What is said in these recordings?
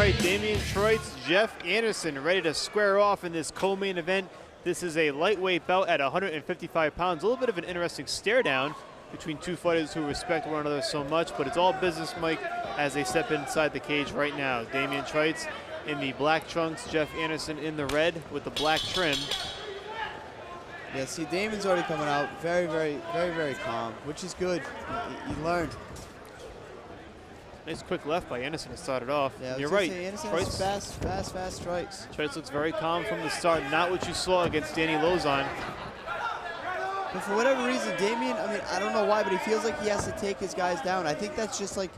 right, Damien Trite's Jeff Anderson ready to square off in this co-main event. This is a lightweight bout at 155 pounds. A little bit of an interesting stare down between two fighters who respect one another so much, but it's all business, Mike, as they step inside the cage right now. Damien Trites in the black trunks, Jeff Anderson in the red with the black trim. Yeah, see, Damien's already coming out very calm, which is good. He learned. Nice quick left by Anderson to start it off. Yeah, you're right. Anderson has fast strikes. Trites looks very calm from the start. Not what you saw against Danny Lozon. But for whatever reason, Damien, I mean, I don't know why, but he feels like he has to take his guys down. I think that's just like,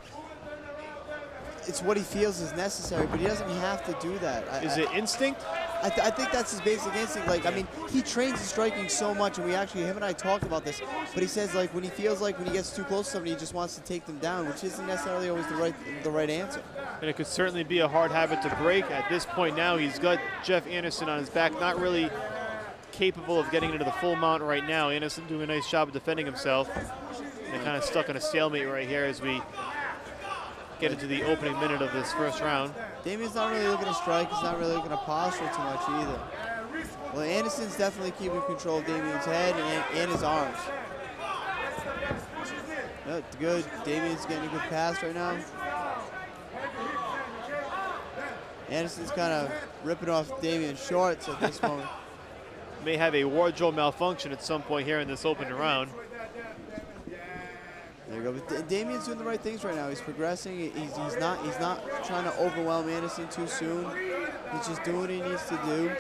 it's what he feels is necessary, but he doesn't have to do that. Is it instinct? I think that's his basic instinct. Like, I mean, he trains his striking so much, and him and I talked about this, but he says, like, when he feels like when he gets too close to somebody, he just wants to take them down, which isn't necessarily always the right answer. And it could certainly be a hard habit to break. At this point now, he's got Jeff Anderson on his back, not really capable of getting into the full mount right now. Anderson doing a nice job of defending himself. They're kind of stuck in a stalemate right here as we get into the opening minute of this first round. Damien's not really looking to strike. He's not really looking to posture too much either. Well, Anderson's definitely keeping control of Damien's head and his arms. That's good. Damien's getting a good pass right now. Anderson's kind of ripping off Damien's shorts at this moment. May have a wardrobe malfunction at some point here in this opening round. There you go. But Damien's doing the right things right now. He's progressing. He's not trying to overwhelm Anderson too soon. He's just doing what he needs to do.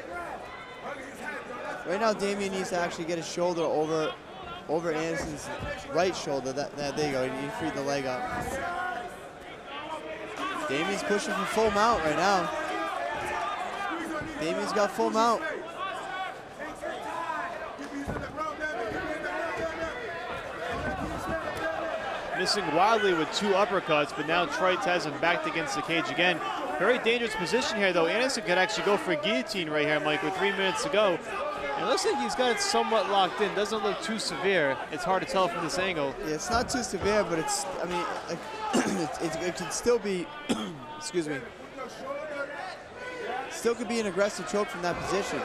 Right now, Damien needs to actually get his shoulder over Anderson's right shoulder. There you go. He freed the leg up. Damien's pushing for full mount right now. Damien's got full mount. Missing wildly with two uppercuts, but now Trites has him backed against the cage again. Very dangerous position here, though. Anderson could actually go for a guillotine right here, Mike, with 3 minutes to go. And it looks like he's got it somewhat locked in. Doesn't look too severe. It's hard to tell from this angle. Yeah, it's not too severe, but it's, I mean, it can still be, excuse me, still could be an aggressive choke from that position.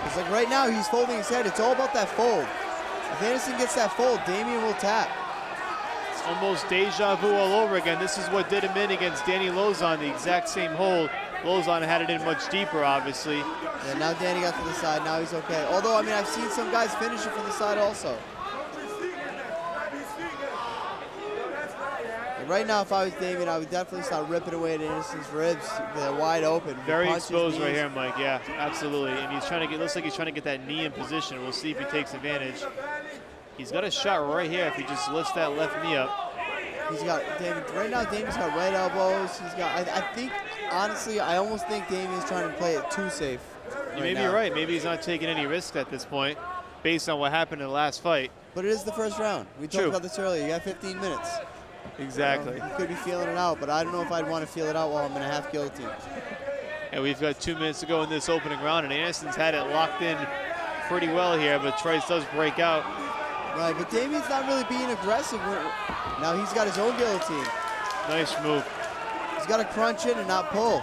It's like right now he's folding his head. It's all about that fold. If Anderson gets that fold, Damien will tap. Almost deja vu all over again. This is what did him in against Danny Lozon, the exact same hold. Lozon had it in much deeper, obviously. Yeah, now Danny got to the side. Now he's okay. Although, I mean, I've seen some guys finish it from the side also. And right now, if I was Damien, I would definitely start ripping away at Anderson's ribs. They're wide open. Very exposed right here, Mike. Yeah, absolutely. And he's trying to get, looks like he's trying to get that knee in position. We'll see if he takes advantage. He's got a shot right here if he just lifts that left knee up. He's got, right now Damien's got right elbows. He's got, I think, honestly, I almost think Damien's trying to play it too safe. Maybe you're right. Maybe he's not taking any risks at this point based on what happened in the last fight. But it is the first round. We talked about this earlier. You got 15 minutes. Exactly. You could be feeling it out, but I don't know if I'd want to feel it out while I'm in a half guillotine. And we've got 2 minutes to go in this opening round, and Anderson's had it locked in pretty well here, but Trites does break out. Right, but Damien's not really being aggressive. Now he's got his own guillotine. Nice move. He's got to crunch in and not pull.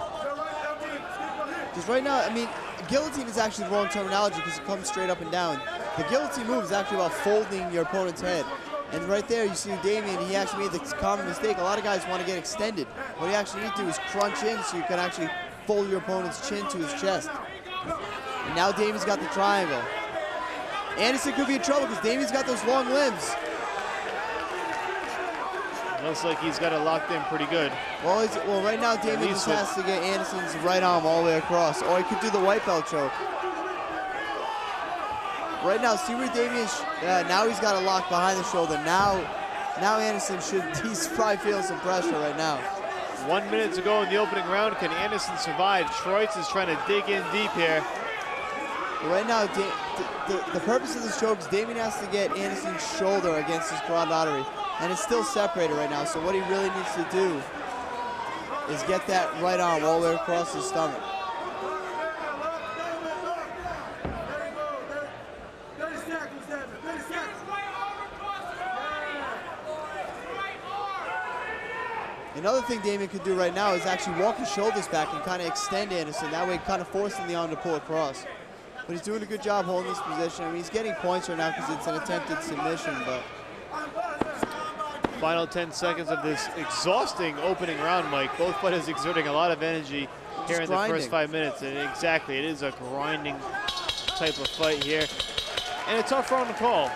Because right now, I mean, guillotine is actually the wrong terminology because it comes straight up and down. The guillotine move is actually about folding your opponent's head. And right there, you see Damien, he actually made the common mistake. A lot of guys want to get extended. What you actually need to do is crunch in so you can actually fold your opponent's chin to his chest. And now Damien's got the triangle. Anderson could be in trouble because Damien's got those long limbs. Looks like he's got it locked in pretty good. Well, right now Damien just has to get Anderson's right arm all the way across, or he could do the white belt choke. Right now, see where Damien's, now he's got it locked behind the shoulder. Now Anderson he's probably feeling some pressure right now. 1 minute to go in the opening round. Can Anderson survive? Trites is trying to dig in deep here. Right now, the purpose of this choke is Damien has to get Anderson's shoulder against his carotid artery, and it's still separated right now. So what he really needs to do is get that right arm all the way across his stomach. Another thing Damien could do right now is actually walk his shoulders back and kind of extend Anderson. That way kind of forcing the arm to pull across. But he's doing a good job holding this position. I mean, he's getting points right now because it's an attempted submission, but... Final 10 seconds of this exhausting opening round, Mike. Both fighters exerting a lot of energy here in the first 5 minutes. And exactly, it is a grinding type of fight here. And a tough round to call.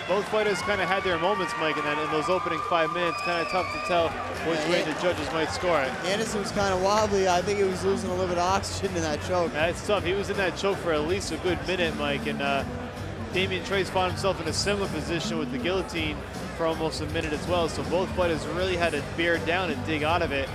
Both fighters kind of had their moments, Mike, in those opening 5 minutes. Kind of tough to tell which way the judges might score it. Anderson was kind of wobbly. I think he was losing a little bit of oxygen in that choke. That's tough. He was in that choke for at least a good minute, Mike. And Damien Trites found himself in a similar position with the guillotine for almost a minute as well. So both fighters really had to bear down and dig out of it.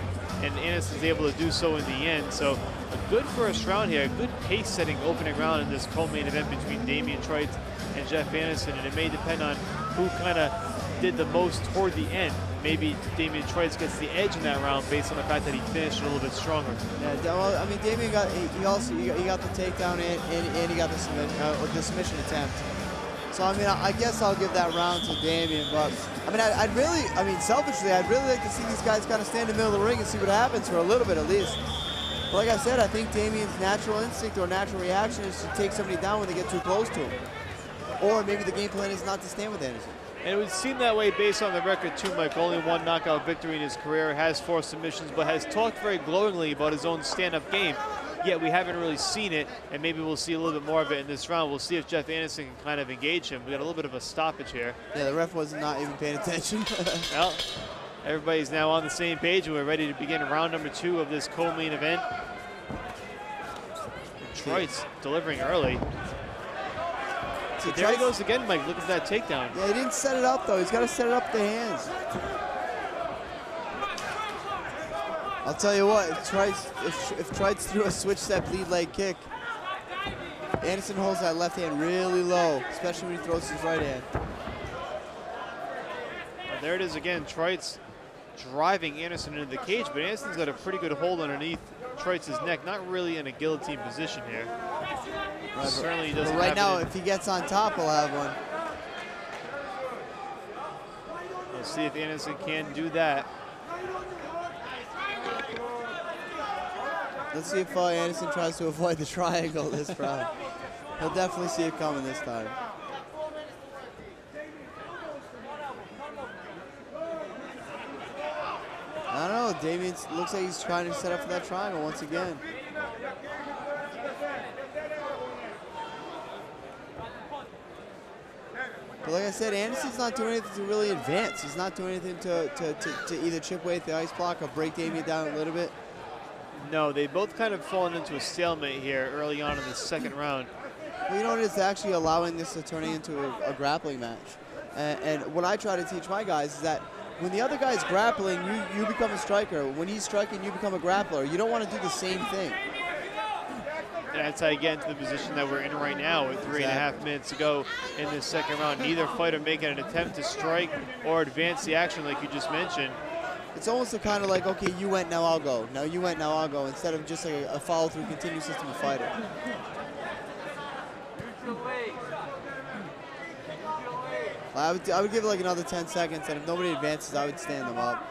And Anderson's able to do so in the end. So a good first round here. A good pace-setting opening round in this co-main event between Damien Trites and Jeff Anderson, and it may depend on who kind of did the most toward the end. Maybe Damien Trites gets the edge in that round based on the fact that he finished a little bit stronger. Yeah, well, I mean, Damien got he got the takedown and he got the submission attempt. So I mean, I guess I'll give that round to Damien. But I mean, selfishly, I'd really like to see these guys kind of stand in the middle of the ring and see what happens for a little bit at least. But like I said, I think Damien's natural instinct or natural reaction is to take somebody down when they get too close to him. Or maybe the game plan is not to stand with Anderson. And it would seem that way based on the record too, Mike. Only one knockout victory in his career, has 4 submissions, but has talked very glowingly about his own stand-up game. Yet we haven't really seen it, and maybe we'll see a little bit more of it in this round. We'll see if Jeff Anderson can kind of engage him. We got a little bit of a stoppage here. Yeah, the ref was not even paying attention. Well, everybody's now on the same page, and we're ready to begin round number 2 of this co-main event. Trites delivering early. So there he goes again, Mike. Look at that takedown. Yeah, he didn't set it up, though. He's got to set it up with the hands. I'll tell you what, if Trites threw a switch-step lead leg kick, Anderson holds that left hand really low, especially when he throws his right hand. Well, there it is again. Trites driving Anderson into the cage, but Anderson's got a pretty good hold underneath Trites' neck. Not really in a guillotine position here. Right, certainly doesn't. Right now, if he gets on top, he'll have one. We'll see if Anderson can do that. Let's see if Anderson tries to avoid the triangle this round. He'll definitely see it coming this time. I don't know, Damien looks like he's trying to set up for that triangle once again. But like I said, Anderson's not doing anything to really advance. He's not doing anything to either chip away at the ice block or break Damien down a little bit. No, they both kind of fallen into a stalemate here early on in the second round. Well, you know what, it's actually allowing this to turn into a grappling match. And what I try to teach my guys is that when the other guy's grappling, you become a striker. When he's striking, you become a grappler. You don't want to do the same thing. And that's how you get into the position that we're in right now with 3.5 minutes to go in this second round. Neither fighter making an attempt to strike or advance the action like you just mentioned. It's almost kind of like, okay, you went, now I'll go. Now you went, now I'll go, instead of just like a follow-through continuous system of fighter. I would give it like another 10 seconds, and if nobody advances, I would stand them up.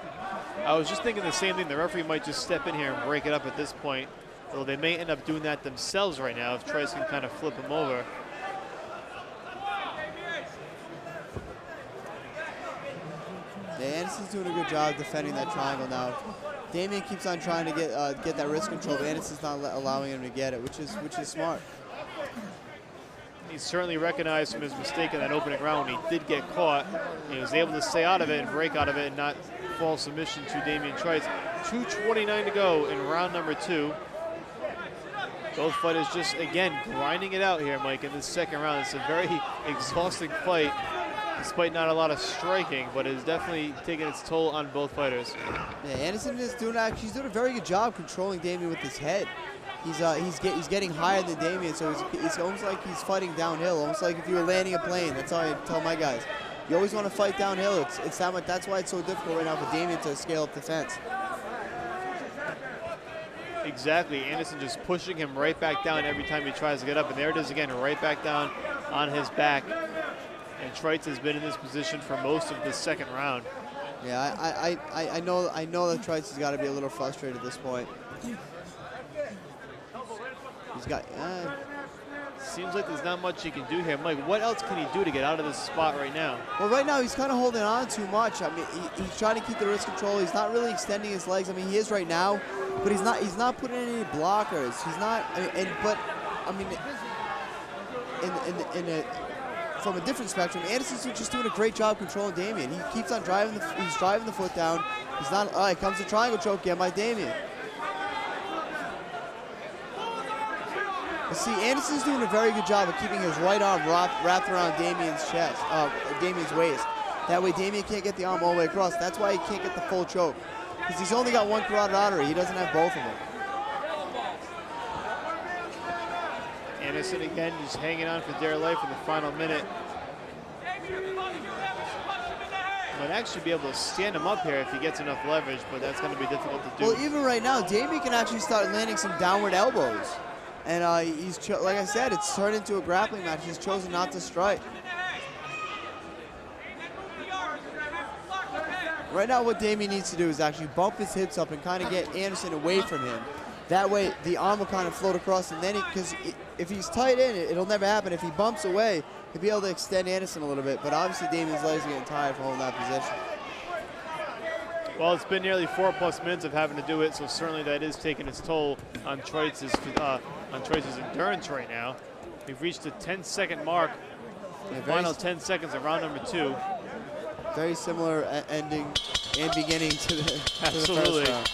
I was just thinking the same thing. The referee might just step in here and break it up at this point. Though they may end up doing that themselves right now if Trice can kind of flip him over. Yeah, Anderson's doing a good job defending that triangle now. Damien keeps on trying to get that wrist control, but Anderson's not allowing him to get it, which is smart. He certainly recognized from his mistake in that opening round when he did get caught. He was able to stay out of it and break out of it and not fall submission to Damien Trice. 2:29 to go in round number 2. Both fighters just, again, grinding it out here, Mike, in this second round. It's a very exhausting fight, despite not a lot of striking, but it is definitely taking its toll on both fighters. Yeah, Anderson is doing a very good job controlling Damien with his head. He's getting higher than Damien, so it's almost like he's fighting downhill, almost like if you were landing a plane. That's how I tell my guys. You always want to fight downhill. It's that much, that's why it's so difficult right now for Damien to scale up defense. Exactly, Anderson just pushing him right back down every time he tries to get up, and there it is again, right back down on his back. And Trites has been in this position for most of the second round. Yeah, I know that Trites has got to be a little frustrated at this point. He's got. Seems like there's not much he can do here. Mike, what else can he do to get out of this spot right now? Well, right now he's kind of holding on too much. I mean, he's trying to keep the wrist control. He's not really extending his legs. I mean, he is right now, but he's not putting in any blockers. He's not. From a different spectrum, Anderson's just doing a great job controlling Damien. He keeps on driving. He's driving the foot down. He's not. Oh, here comes the triangle choke again by Damien. But see, Anderson's doing a very good job of keeping his right arm wrapped around Damien's chest, Damien's waist. That way Damien can't get the arm all the way across. That's why he can't get the full choke. Because he's only got one carotid artery. He doesn't have both of them. Anderson again just hanging on for dear life in the final minute. Might actually be able to stand him up here if he gets enough leverage, but that's going to be difficult to do. Well, even right now, Damien can actually start landing some downward elbows. And like I said, it's turned into a grappling match. He's chosen not to strike. Right now, what Damien needs to do is actually bump his hips up and kind of get Anderson away from him. That way, the arm will kind of float across, and then because if he's tight in, it'll never happen. If he bumps away, he'll be able to extend Anderson a little bit. But obviously, Damien's legs are getting tired from holding that position. Well, it's been nearly 4+ minutes of having to do it, so certainly that is taking its toll on Trites' endurance right now. We've reached the 10-second mark, the final 10 seconds of round number 2. Very similar ending and beginning to the Absolutely. first round.